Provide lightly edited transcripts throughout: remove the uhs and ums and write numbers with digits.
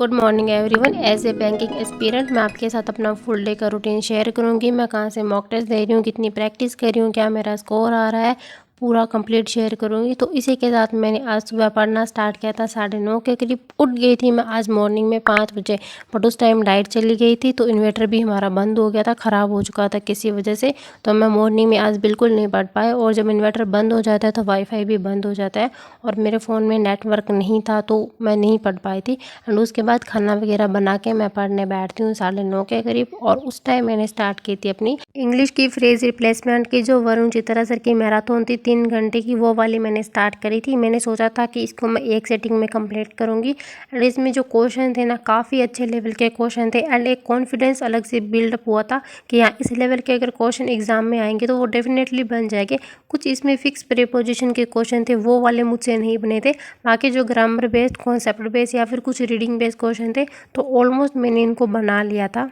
Good morning everyone. As a banking aspirant मैं आपके साथ अपना फुल डे का रूटीन शेयर करूंगी। मैं कहाँ से मॉक टेस्ट दे रही हूँ, कितनी प्रैक्टिस कर रही हूँ, क्या मेरा स्कोर आ रहा है, पूरा कंप्लीट शेयर करूंगी। तो इसी के साथ मैंने आज सुबह पढ़ना स्टार्ट किया था 9:30 के करीब। उठ गई थी मैं आज मॉर्निंग में 5 बजे, बट उस टाइम लाइट चली गई थी तो इन्वर्टर भी हमारा बंद हो गया था, ख़राब हो चुका था किसी वजह से। तो मैं मॉर्निंग में आज बिल्कुल नहीं पढ़ पाए। और जब इन्वर्टर बंद हो जाता है तो वाईफाई भी बंद हो जाता है और मेरे फ़ोन में नेटवर्क नहीं था तो मैं नहीं पढ़ पाई थी। एंड उसके बाद खाना वगैरह बना के मैं पढ़ने बैठती हूँ 9:30 के करीब। और उस टाइम मैंने स्टार्ट की थी अपनी इंग्लिश की फ्रेज रिप्लेसमेंट की, जो वरुण चित्रा सर की मैराथन थी 3 घंटे की, वो वाली मैंने स्टार्ट करी थी। मैंने सोचा था कि इसको मैं एक सेटिंग में कंप्लीट करूँगी। एंड इसमें जो क्वेश्चन थे ना, काफ़ी अच्छे लेवल के क्वेश्चन थे एंड एक कॉन्फिडेंस अलग से बिल्डअप हुआ था कि हाँ, इस लेवल के अगर क्वेश्चन एग्जाम में आएंगे तो वो डेफिनेटली बन जाएंगे। कुछ इसमें फिक्स प्रीपोजिशन के क्वेश्चन थे, वो वाले मुझसे नहीं बने थे। बाकी जो ग्रामर बेस्ड, कॉन्सेप्ट बेस्ड या फिर कुछ रीडिंग बेस्ड क्वेश्चन थे तो ऑलमोस्ट मैंने इनको बना लिया था।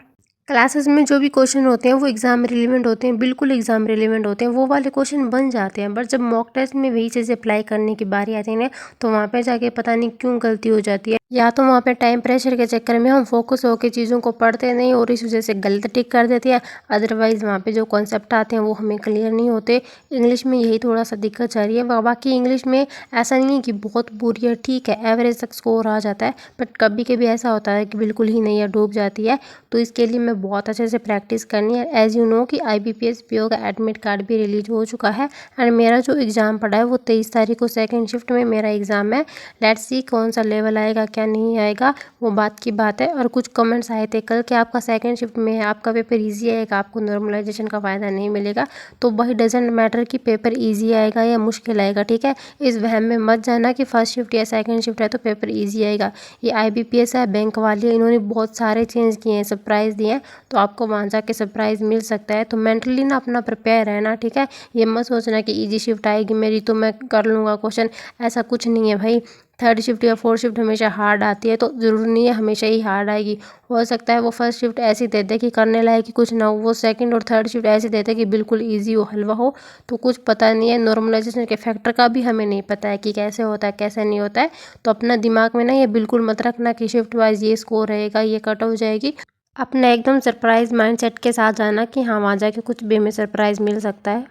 क्लासेस में जो भी क्वेश्चन होते हैं वो एग्जाम रिलेवेंट होते हैं, बिल्कुल एग्जाम रिलेवेंट होते हैं, वो वाले क्वेश्चन बन जाते हैं। बट जब मॉक टेस्ट में वही चीज़ अप्लाई करने की बारी आती है ना, तो वहाँ पे जाके पता नहीं क्यों गलती हो जाती है। या तो वहाँ पे टाइम प्रेशर के चक्कर में हम फोकस होकर चीज़ों को पढ़ते नहीं और इस वजह से गलत टिक कर देते हैं। अदरवाइज वहाँ पे जो कॉन्सेप्ट आते हैं वो हमें क्लियर नहीं होते। इंग्लिश में यही थोड़ा सा दिक्कत आ रही है। बाकी इंग्लिश में ऐसा नहीं है कि बहुत बुरी है, ठीक है, एवरेज तक स्कोर आ जाता है। बट कभी कभी ऐसा होता है कि बिल्कुल ही नहीं है, डूब जाती है। तो इसके लिए मैं बहुत अच्छे से प्रैक्टिस करनी है। एज यू नो कि IBPS PO का एडमिट कार्ड भी रिलीज हो चुका है एंड मेरा जो एग्ज़ाम पड़ा है वो 23 तारीख को सेकंड शिफ्ट में मेरा एग्ज़ाम है। लेट्स सी कौन सा लेवल आएगा, क्या नहीं आएगा, वो बात की बात है। और कुछ कमेंट्स आए थे कल कि आपका सेकंड शिफ्ट में है, आपका पेपर ईजी आएगा, आपको नॉर्मलाइजेशन का फ़ायदा नहीं मिलेगा। तो वही डजेंट मैटर कि पेपर ईजी आएगा या मुश्किल आएगा, ठीक है। इस वहम में मत जाना कि फर्स्ट शिफ्ट या सेकंड शिफ्ट है तो पेपर ईजी आएगा। ये IBPS है, बैंक वाली है, इन्होंने बहुत सारे चेंज किए हैं, सरप्राइज़ दिए हैं, तो आपको वहाँ जाके सरप्राइज़ मिल सकता है। तो मेंटली ना अपना प्रिपेयर रहना, ठीक है। ये मत सोचना कि इजी शिफ्ट आएगी मेरी तो मैं कर लूँगा क्वेश्चन, ऐसा कुछ नहीं है भाई। थर्ड शिफ्ट या फोर्थ शिफ्ट हमेशा हार्ड आती है, तो ज़रूरी नहीं है हमेशा ही हार्ड आएगी। हो सकता है वो फर्स्ट शिफ्ट ऐसी दे दे कि करने लायक कि कुछ ना हो, वो सेकंड और थर्ड शिफ्ट ऐसी दे दे कि बिल्कुल ईजी हो, हलवा हो। तो कुछ पता नहीं है, नॉर्मलाइजेशन के फैक्टर का भी हमें नहीं पता है कि कैसे होता है कैसे नहीं होता है। तो अपना दिमाग में ना ये बिल्कुल मत रखना कि शिफ्ट वाइज ये स्कोर रहेगा, ये कट हो जाएगी। अपना एकदम सरप्राइज माइंडसेट के साथ जाना कि हाँ, वहाँ जाके कुछ भी हमें सरप्राइज मिल सकता है।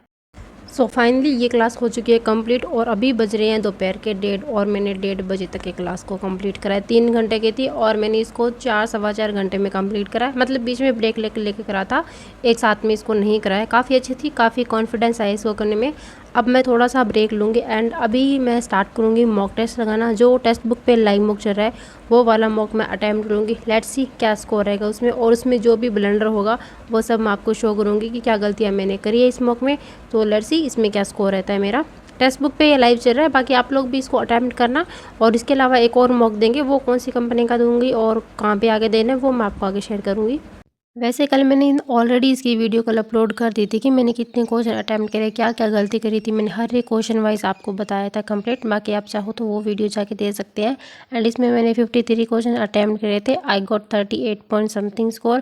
सो फाइनली ये क्लास हो चुकी है कंप्लीट और अभी बज रहे हैं दोपहर के 1:30 और मैंने 1:30 बजे तक ये क्लास को कंप्लीट करा है। 3 घंटे की थी और मैंने इसको 4 सवा 4 घंटे में कंप्लीट करा है। मतलब बीच में ब्रेक लेके करा था, एक साथ में इसको नहीं कराया। काफ़ी अच्छी थी, काफ़ी कॉन्फिडेंस आया इसको करने में। अब मैं थोड़ा सा ब्रेक लूँगी एंड अभी मैं स्टार्ट करूँगी मॉक टेस्ट लगाना। जो टेक्स्ट बुक पे लाइव मॉक चल रहा है वो वाला मॉक मैं अटैम्प्ट करूँगी। लेट्स सी क्या स्कोर रहेगा उसमें, और उसमें जो भी ब्लंडर होगा वो सब मैं आपको शो करूँगी कि क्या गलतियाँ मैंने करी है इस मॉक में। तो लेट्स सी इसमें क्या स्कोर रहता है मेरा। टेक्स्ट बुक पे ये लाइव चल रहा है, बाकी आप लोग भी इसको अटैम्प्ट करना। और इसके अलावा एक और मॉक देंगे, वो कौन सी कंपनी का दूंगी और कहाँ पे आगे देना है वो मैं आपको आगे शेयर करूँगी। वैसे कल मैंने ऑलरेडी इसकी वीडियो कल अपलोड कर दी थी कि मैंने कितने क्वेश्चन अटैम्प्ट करे, क्या क्या गलती करी थी। मैंने हर एक क्वेश्चन वाइज आपको बताया था कंप्लीट। बाकी आप चाहो तो वो वीडियो जाके दे सकते हैं। एंड इसमें मैंने 53 क्वेश्चन अटैम्प्ट करे थे। I got 38 point something score.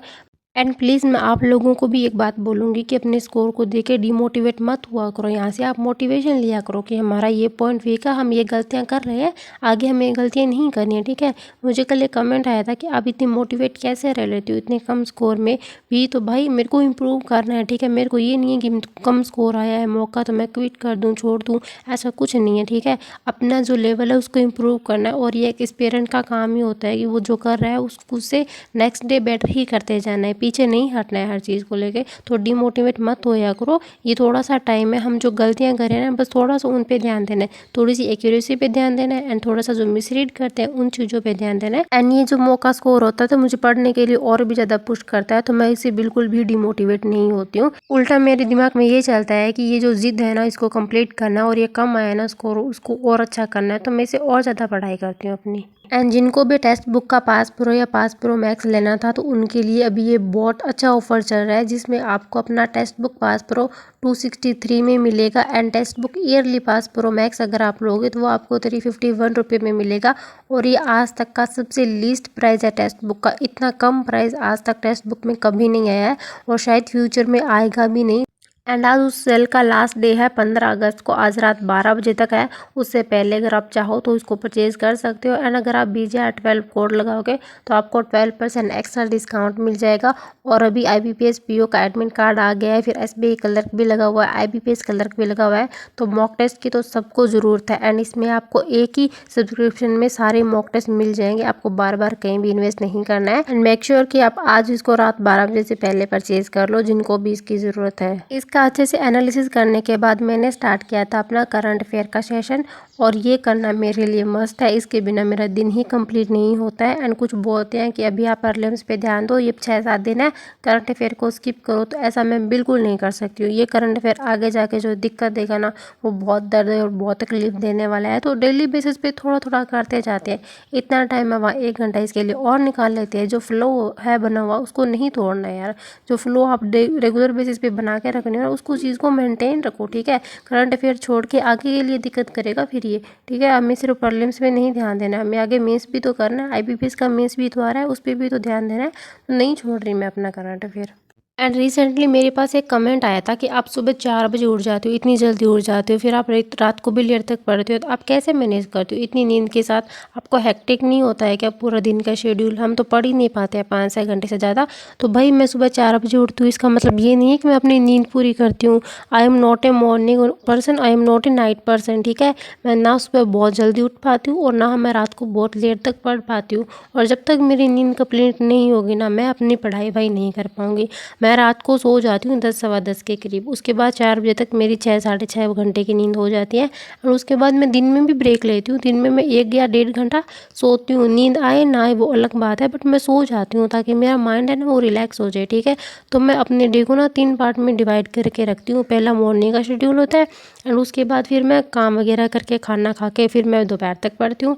And please मैं आप लोगों को भी एक बात बोलूँगी कि अपने स्कोर को देख के डिमोटिवेट मत हुआ करो। यहाँ से आप मोटिवेशन लिया करो कि हमारा ये पॉइंट वीक है, हम ये गलतियाँ कर रहे हैं, आगे हमें ये गलतियाँ नहीं करनी है, ठीक है। मुझे कल एक कमेंट आया था कि आप इतनी मोटिवेट कैसे रह लेती हो इतने कम स्कोर में भी। तो भाई मेरे को इम्प्रूव करना है, ठीक है। मेरे को ये नहीं है कि कम स्कोर आया है मौका तो मैं क्विट कर दूँ, छोड़ दूँ, ऐसा कुछ नहीं है, ठीक है। अपना जो लेवल है उसको इम्प्रूव करना है और ये एक एस्पिरेंट का काम ही होता है कि वो जो कर रहा है उससे नेक्स्ट डे बेटर ही करते जाना है, पीछे नहीं हटना है हर चीज़ को लेके। तो डिमोटिवेट मत होया करो। ये थोड़ा सा टाइम है, हम जो गलतियां करें ना बस थोड़ा सा उन पे ध्यान देना है, थोड़ी सी एक्यूरेसी पे ध्यान देना है एंड थोड़ा सा जो मिसरीड करते हैं उन चीज़ों पे ध्यान देना है। एंड ये जो मौका स्कोर होता है तो मुझे पढ़ने के लिए और भी ज़्यादा पुश करता है, तो मैं इससे बिल्कुल भी डिमोटिवेट नहीं होती हूँ। उल्टा मेरे दिमाग में ये चलता है कि ये जो जिद है ना इसको कंप्लीट करना और ये कम आया ना स्कोर उसको और अच्छा करना है, तो मैं इसे और ज़्यादा पढ़ाई करती हूँ अपनी। एंड जिनको भी टेक्स्ट बुक का पास प्रो या पास प्रो मैक्स लेना था तो उनके लिए अभी ये बहुत अच्छा ऑफर चल रहा है, जिसमें आपको अपना टेक्स्ट बुक पास प्रो 263 में मिलेगा and text book yearly pass pro max अगर आप लोगे तो वो आपको 351 रुपये में मिलेगा। और ये आज तक का सबसे लीस्ट प्राइस है टेक्स्ट बुक का। इतना कम प्राइस आज तक टेक्स्ट बुक में कभी नहीं आया है और शायद फ्यूचर में आएगा भी नहीं। एंड आज उस सेल का लास्ट डे है 15 अगस्त को, आज रात 12 बजे तक है। उससे पहले अगर आप चाहो तो इसको परचेज कर सकते हो। एंड अगर आप BJR12 कोड लगाओगे तो आपको 12% एक्स्ट्रा डिस्काउंट मिल जाएगा। और अभी IBPS PO का एडमिट कार्ड आ गया है, फिर SBI क्लर्क भी लगा हुआ है, IBPS क्लर्क भी लगा हुआ है। तो मॉक टेस्ट की तो सबको ज़रूरत है। एंड इसमें आपको एक ही सब्सक्रिप्शन में सारे मॉक टेस्ट मिल जाएंगे, आपको बार बार कहीं भी इन्वेस्ट नहीं करना है। एंड मेक श्योर कि आप आज इसको रात 12 बजे से पहले परचेज कर लो, जिनको भी इसकी ज़रूरत है। इसका अच्छे से एनालिसिस करने के बाद मैंने स्टार्ट किया था अपना करंट अफेयर का सेशन, और ये करना मेरे लिए मस्ट है। इसके बिना मेरा दिन ही कंप्लीट नहीं होता है। एंड कुछ बोलते हैं कि अभी आप प्रीलिम्स पे ध्यान दो, ये 6-7 दिन है, करंट अफेयर को स्किप करो, तो ऐसा मैं बिल्कुल नहीं कर सकती हूँ। ये करंट अफेयर आगे जाके जो दिक्कत देगा ना, वो बहुत दर्द और बहुत तकलीफ देने वाला है। तो डेली बेसिस पे थोड़ा थोड़ा करते जाते हैं। इतना टाइम है वहाँ 1 घंटा इसके लिए और निकाल लेते हैं। जो फ्लो है बना हुआ उसको नहीं तोड़ना है यार। जो फ्लो आप रेगुलर बेसिस पे बना के रखने हैं उसको चीज़ को मेंटेन रखो, ठीक है। करंट अफेयर छोड़ के आगे के लिए दिक्कत करेगा फिर ये, ठीक है। हमें सिर्फ प्रीलिम्स पे नहीं ध्यान देना है, हमें आगे मेंस भी तो करना है। IBPS का मेंस भी तो आ रहा है, उस पर भी तो ध्यान देना है। तो नहीं छोड़ रही मैं अपना करंट अफेयर। एंड रिसेंटली मेरे पास एक कमेंट आया था कि आप सुबह 4 बजे उठ जाते हो, इतनी जल्दी उठ जाते हो, फिर आप रात को भी लेट तक पढ़ते हो, तो आप कैसे मैनेज करते हो इतनी नींद के साथ? आपको हेक्टिक नहीं होता है क्या पूरा दिन का शेड्यूल? हम तो पढ़ ही नहीं पाते हैं 5-6 घंटे से ज़्यादा। तो भाई मैं सुबह 4 बजे उठती हूँ, इसका मतलब ये नहीं है कि मैं अपनी नींद पूरी करती हूँ। I am not a morning person, I am not a night person, ठीक है। मैं ना सुबह बहुत जल्दी उठ पाती हूँ और ना मैं रात को बहुत लेट तक पढ़ पाती हूँ। और जब तक मेरी नींद कंप्लीट नहीं होगी ना, मैं अपनी पढ़ाई भाई नहीं कर पाऊँगी। मैं रात को सो जाती हूँ 10-10:15 के करीब, उसके बाद 4 बजे तक मेरी 6-6.5 घंटे की नींद हो जाती है। और उसके बाद मैं दिन में भी ब्रेक लेती हूँ, दिन में मैं 1 या 1.5 घंटा सोती हूँ। नींद आए ना आए वो अलग बात है, बट मैं सो जाती हूँ ताकि मेरा माइंड है ना वो रिलैक्स हो जाए, ठीक है। तो मैं अपने डे को ना 3 पार्ट में डिवाइड करके रखती हूँ। पहला मॉर्निंग का शेड्यूल होता है, एंड उसके बाद फिर मैं काम वगैरह करके खाना खा के फिर मैं दोपहर तक पढ़ती हूँ।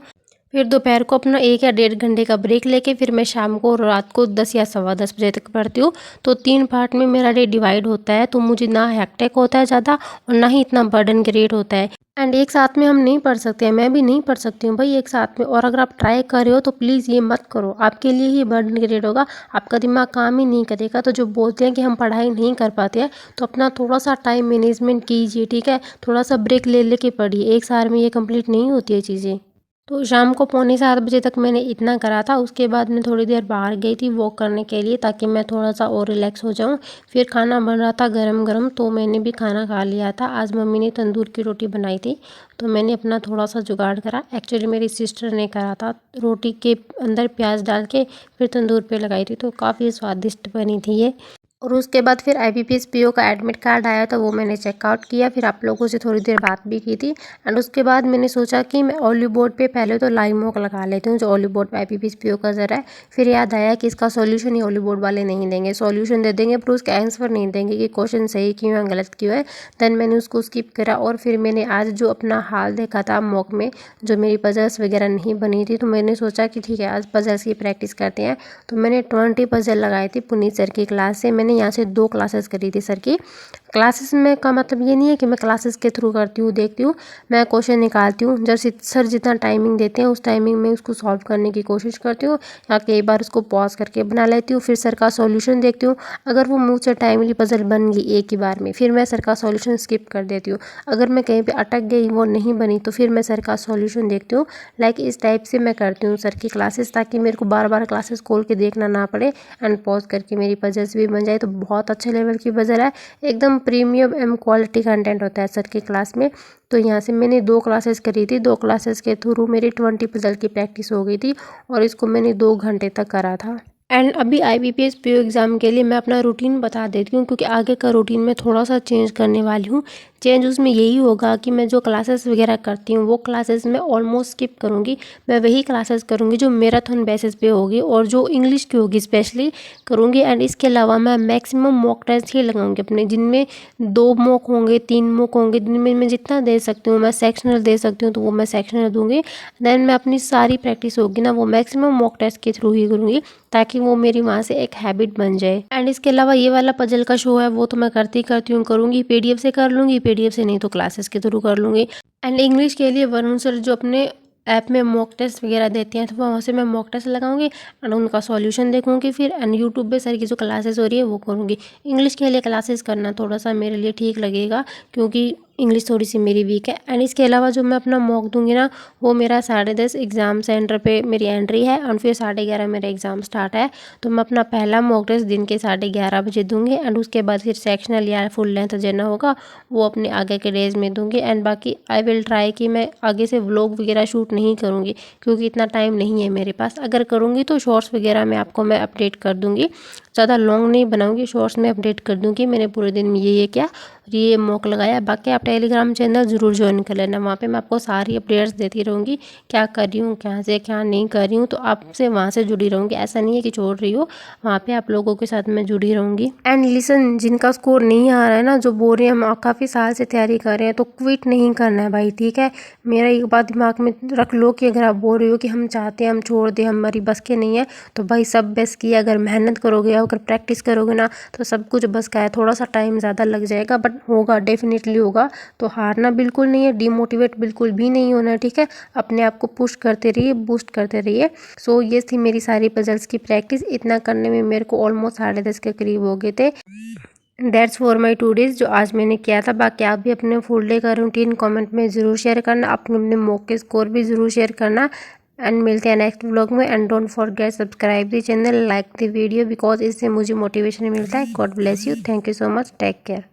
फिर दोपहर को अपना 1 या 1.5 घंटे का ब्रेक लेके फिर मैं शाम को रात को 10 या 10:15 बजे तक पढ़ती हूँ। तो 3 पार्ट में मेरा डे डिवाइड होता है, तो मुझे ना हेक्टिक होता है ज़्यादा और ना ही इतना बर्डन क्रिएट होता है। एंड एक साथ में हम नहीं पढ़ सकते हैं, मैं भी नहीं पढ़ सकती हूँ भाई एक साथ में। और अगर आप ट्राई कर रहे हो तो प्लीज़ ये मत करो, आपके लिए ही बर्डन क्रिएट होगा, आपका दिमाग काम ही नहीं करेगा। तो जो बोलते हैं कि हम पढ़ाई नहीं कर पाते हैं, तो अपना थोड़ा सा टाइम मैनेजमेंट कीजिए, ठीक है। थोड़ा सा ब्रेक ले लेके पढ़िए, एक साल में ये कंप्लीट नहीं होती है चीज़ें। तो शाम को 6:45 बजे तक मैंने इतना करा था। उसके बाद मैं थोड़ी देर बाहर गई थी वॉक करने के लिए, ताकि मैं थोड़ा सा और रिलैक्स हो जाऊं। फिर खाना बन रहा था गरम गरम, तो मैंने भी खाना खा लिया था। आज मम्मी ने तंदूर की रोटी बनाई थी, तो मैंने अपना थोड़ा सा जुगाड़ करा। एक्चुअली मेरी सिस्टर ने करा था, रोटी के अंदर प्याज डाल के फिर तंदूर पे लगाई थी, तो काफ़ी स्वादिष्ट बनी थी ये। और उसके बाद फिर IBPS PO का एडमिट कार्ड आया, तो वो मैंने चेकआउट किया, फिर आप लोगों से थोड़ी देर बात भी की थी। एंड उसके बाद मैंने सोचा कि मैं ओलिव बोर्ड पे पहले तो लाइव मॉक लगा लेती हूँ, जो ओलिव बोर्ड पे IBPS PO का ज़रा है। फिर याद आया कि इसका सॉल्यूशन ही ओलिव बोर्ड वाले नहीं देंगे, सॉल्यूशन दे देंगे पर उसका आंसर नहीं देंगे कि क्वेश्चन सही क्यों है गलत क्यों है। देन मैंने उसको स्किप करा, और फिर मैंने आज जो अपना हाल देखा था मॉक में, जो मेरी पजल्स वगैरह नहीं बनी थी, तो मैंने सोचा कि ठीक है आज पजल्स की प्रैक्टिस करते हैं। तो मैंने 20 पजल लगाई थी पुनीत सर की क्लास से। मैंने यहाँ से 2 क्लासेस करी थी सर की। क्लासेस में का मतलब ये नहीं है कि मैं क्लासेस के थ्रू करती हूँ, देखती हूँ, मैं क्वेश्चन निकालती हूँ। जैसे सर जितना टाइमिंग देते हैं उस टाइमिंग में उसको सॉल्व करने की कोशिश करती हूँ, या कई बार उसको पॉज करके बना लेती हूँ। फिर सर का सॉल्यूशन देखती हूँ, अगर वो मुँह से टाइमली पजल बन गई एक ही बार में, फिर मैं सर का सॉल्यूशन स्किप कर देती हूँ। अगर मैं कहीं पे अटक गई, वो नहीं बनी, तो फिर मैं सर का सॉल्यूशन देखती हूँ। लाइक इस टाइप से मैं करती हूँ सर की क्लासेस, ताकि मेरे को बार बार क्लासेस खोल के देखना ना पड़े, एंड पॉज करके मेरी पजल्स भी बन जाए। तो बहुत अच्छे लेवल की पजल है, एकदम प्रीमियम एम क्वालिटी कंटेंट होता है सर की क्लास में। तो यहाँ से मैंने 2 क्लासेस करी थी, 2 क्लासेस के थ्रू मेरी 20 पजल की प्रैक्टिस हो गई थी, और इसको मैंने 2 घंटे तक करा था। एंड अभी IBPS PO एग्ज़ाम के लिए मैं अपना रूटीन बता देती हूँ, क्योंकि आगे का रूटीन मैं थोड़ा सा चेंज करने वाली हूँ। चेंज उसमें यही होगा कि मैं जो क्लासेस वगैरह करती हूँ वो क्लासेस मैं ऑलमोस्ट स्किप करूँगी। मैं वही क्लासेस करूँगी जो मैराथन बेसिस पे होगी, और जो इंग्लिश की होगी स्पेशली करूँगी। एंड इसके अलावा मैं मैक्सिमम मॉक टेस्ट ही लगाऊंगी अपने, जिनमें 2 मॉक होंगे, 3 मॉक होंगे, जिनमें मैं जितना दे सकती हूँ, मैं सेक्शनल दे सकती हूँ तो वो मैं सेक्शनल दूंगी। देन मैं अपनी सारी प्रैक्टिस होगी ना वो मैक्सिमम मॉक टेस्ट के थ्रू ही करूँगी, ताकि वो मेरी वहाँ से एक हैबिट बन जाए। एंड इसके अलावा ये वाला पजल का शो है वो तो मैं करती हूँ, करूँगी PDF से कर लूँगी, PDF से नहीं तो क्लासेस के थ्रू कर लूँगी। एंड इंग्लिश के लिए वरुण सर जो अपने ऐप में मॉक टेस्ट वगैरह देते हैं, तो वहाँ से मैं मॉक टेस्ट लगाऊंगी एंड उनका सॉल्यूशन देखूंगी फिर, एंड यूट्यूब पे सर की जो क्लासेस हो रही है वो करूँगी। इंग्लिश के लिए क्लासेस करना थोड़ा सा मेरे लिए ठीक लगेगा, क्योंकि इंग्लिश थोड़ी सी मेरी वीक है। एंड इसके अलावा जो मैं अपना मॉक दूंगी ना, वो मेरा 10:30 एग्ज़ाम सेंटर पे मेरी एंट्री है एंड फिर 11:30 मेरा एग्ज़ाम स्टार्ट है। तो मैं अपना पहला मॉक टेस्ट दिन के 11:30 बजे दूंगी एंड उसके बाद फिर सेक्शनल या फुल लेंथ देना होगा वो अपने आगे के डेज में दूंगी। एंड बाकी आई विल ट्राई कि मैं आगे से व्लॉग वगैरह शूट नहीं करूँगी, क्योंकि इतना टाइम नहीं है मेरे पास। अगर करूँगी तो शॉर्ट्स वगैरह में आपको मैं अपडेट कर दूँगी, ज़्यादा लॉन्ग नहीं बनाऊँगी, शॉर्ट्स में अपडेट कर दूँगी मैंने पूरे दिन में ये क्या ये मॉक लगाया। बाकी आप टेलीग्राम चैनल ज़रूर ज्वाइन कर लेना, वहाँ पे मैं आपको सारी अपडेट्स देती रहूँगी, क्या कर रही हूँ, क्या से क्या नहीं कर रही हूँ। तो आपसे वहाँ से जुड़ी रहूँगी, ऐसा नहीं है कि छोड़ रही हो, वहाँ पे आप लोगों के साथ मैं जुड़ी रहूँगी। एंड लिसन, जिनका स्कोर नहीं आ रहा है ना, जो बोल रहे हैं हम काफ़ी साल से तैयारी कर रहे हैं, तो क्विट नहीं करना है भाई, ठीक है। मेरा एक बात दिमाग में रख लो कि अगर आप बोल रहे हो कि हम चाहते हैं हम छोड़ दें, हमारी बस के नहीं है, तो भाई सब बस की, अगर मेहनत करोगे, अगर प्रैक्टिस करोगे ना, तो सब कुछ बस का है। थोड़ा सा टाइम ज़्यादा लग जाएगा बट होगा, डेफिनेटली होगा। तो हारना बिल्कुल नहीं है, डिमोटिवेट बिल्कुल भी नहीं होना है, ठीक है। अपने आप को पुश करते रहिए, बूस्ट करते रहिए। सो ये थी मेरी सारी पजल्स की प्रैक्टिस। इतना करने में मेरे को ऑलमोस्ट 10:30 के करीब हो गए थे। दैट्स फॉर माई 2 डेज़ जो आज मैंने किया था। बाकी आप भी अपने फुल डे का रूटीन कमेंट में ज़रूर शेयर करना, अपने मॉक के स्कोर भी ज़रूर शेयर करना। एंड मिलते हैं नेक्स्ट व्लॉग में। And don't forget subscribe the channel, like the video, because इससे मुझे मोटिवेशन मिलता है। God bless you, thank you so much, take care.